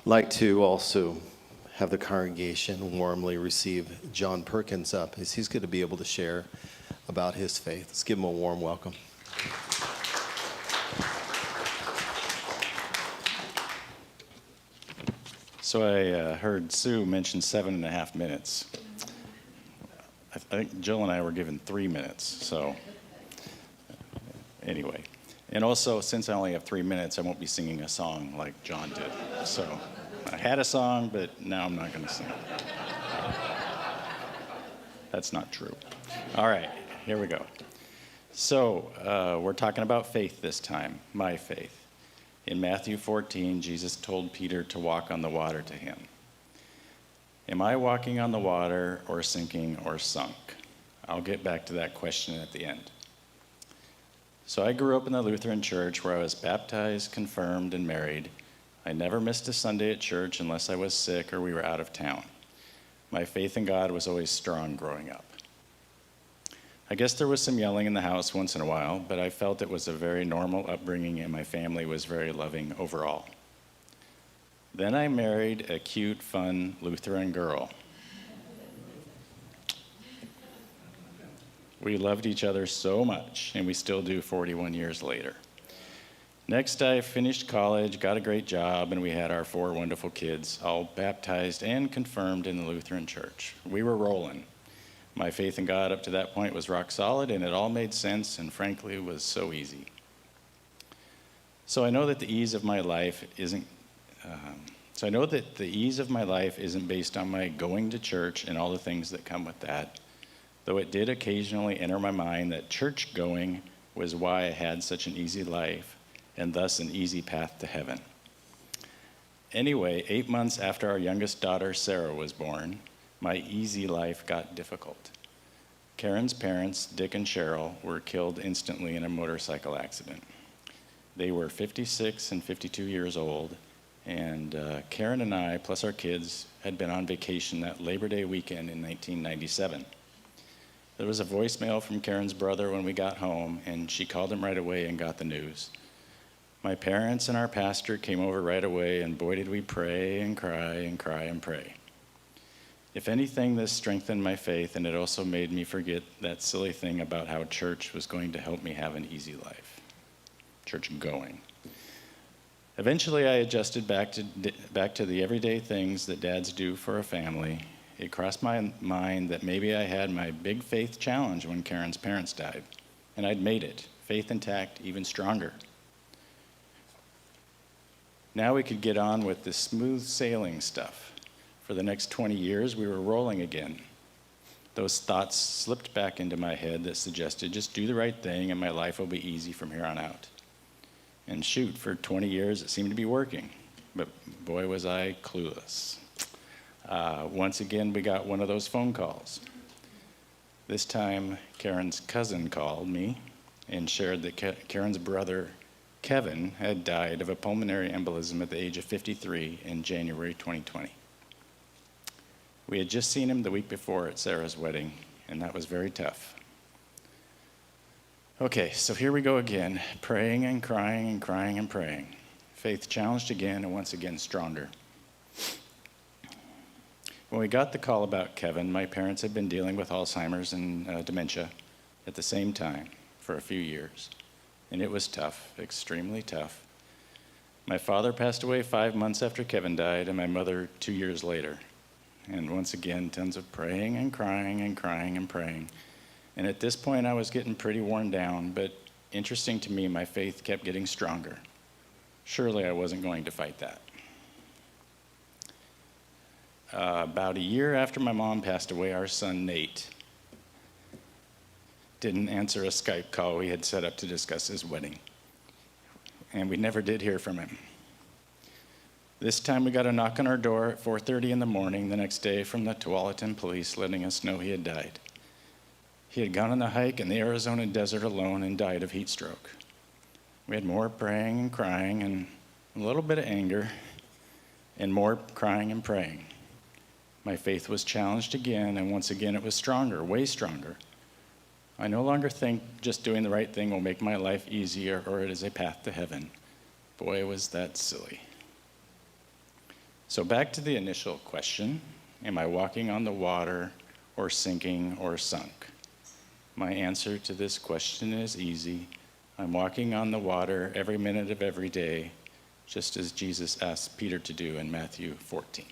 like to also have the congregation warmly receive John Perkins up, as he's going to be able to share about his faith. Let's give him a warm welcome. So I heard Sue mention 7.5 minutes. I think Jill and I were given 3 minutes, so anyway. And also, since I only have 3 minutes, I won't be singing a song like John did. So I had a song, but now I'm not going to sing it. That's not true. All right, here we go. So we're talking about faith this time, my faith. In Matthew 14, Jesus told Peter to walk on the water to him. Am I walking on the water or sinking or sunk? I'll get back to that question at the end. So I grew up in the Lutheran church where I was baptized, confirmed, and married. I never missed a Sunday at church unless I was sick or we were out of town. My faith in God was always strong growing up. I guess there was some yelling in the house once in a while, but I felt it was a very normal upbringing and my family was very loving overall. Then I married a cute, fun Lutheran girl. We loved each other so much, and we still do 41 years later. Next, I finished college, got a great job, and we had our 4 wonderful kids, all baptized and confirmed in the Lutheran church. We were rolling. My faith in God up to that point was rock solid, and it all made sense, and frankly, was so easy. So I know that the ease of my life isn't based on my going to church and all the things that come with that, though it did occasionally enter my mind that church going was why I had such an easy life, and thus an easy path to heaven. Anyway, 8 months after our youngest daughter, Sarah, was born, my easy life got difficult. Karen's parents, Dick and Cheryl, were killed instantly in a motorcycle accident. They were 56 and 52 years old, and Karen and I, plus our kids, had been on vacation that Labor Day weekend in 1997. There was a voicemail from Karen's brother when we got home, and she called him right away and got the news. My parents and our pastor came over right away, and boy, did we pray and cry and cry and pray. If anything, this strengthened my faith, and it also made me forget that silly thing about how church was going to help me have an easy life. Church going. Eventually, I adjusted back to the everyday things that dads do for a family. It crossed my mind that maybe I had my big faith challenge when Karen's parents died, and I'd made it, faith intact, even stronger. Now we could get on with the smooth sailing stuff. For the next 20 years, we were rolling again. Those thoughts slipped back into my head that suggested just do the right thing and my life will be easy from here on out. And shoot, for 20 years it seemed to be working, but boy was I clueless. Once again, we got one of those phone calls. This time, Karen's cousin called me and shared that Karen's brother, Kevin, had died of a pulmonary embolism at the age of 53 in January 2020. We had just seen him the week before at Sarah's wedding, and that was very tough. Okay, so here we go again, praying and crying and crying and praying. Faith challenged again and once again stronger. When we got the call about Kevin, my parents had been dealing with Alzheimer's and dementia at the same time for a few years. And it was tough, extremely tough. My father passed away 5 months after Kevin died, and my mother 2 years later. And once again, tons of praying and crying and crying and praying. And at this point, I was getting pretty worn down, but interesting to me, my faith kept getting stronger. Surely I wasn't going to fight that. About a year after my mom passed away, our son, Nate, didn't answer a Skype call we had set up to discuss his wedding. And we never did hear from him. This time we got a knock on our door at 4:30 in the morning the next day from the Tualatin police letting us know he had died. He had gone on a hike in the Arizona desert alone and died of heat stroke. We had more praying and crying and a little bit of anger and more crying and praying. My faith was challenged again, and once again it was stronger, way stronger. I no longer think just doing the right thing will make my life easier or it is a path to heaven. Boy, was that silly. So back to the initial question, am I walking on the water or sinking or sunk? My answer to this question is easy. I'm walking on the water every minute of every day, just as Jesus asked Peter to do in Matthew 14.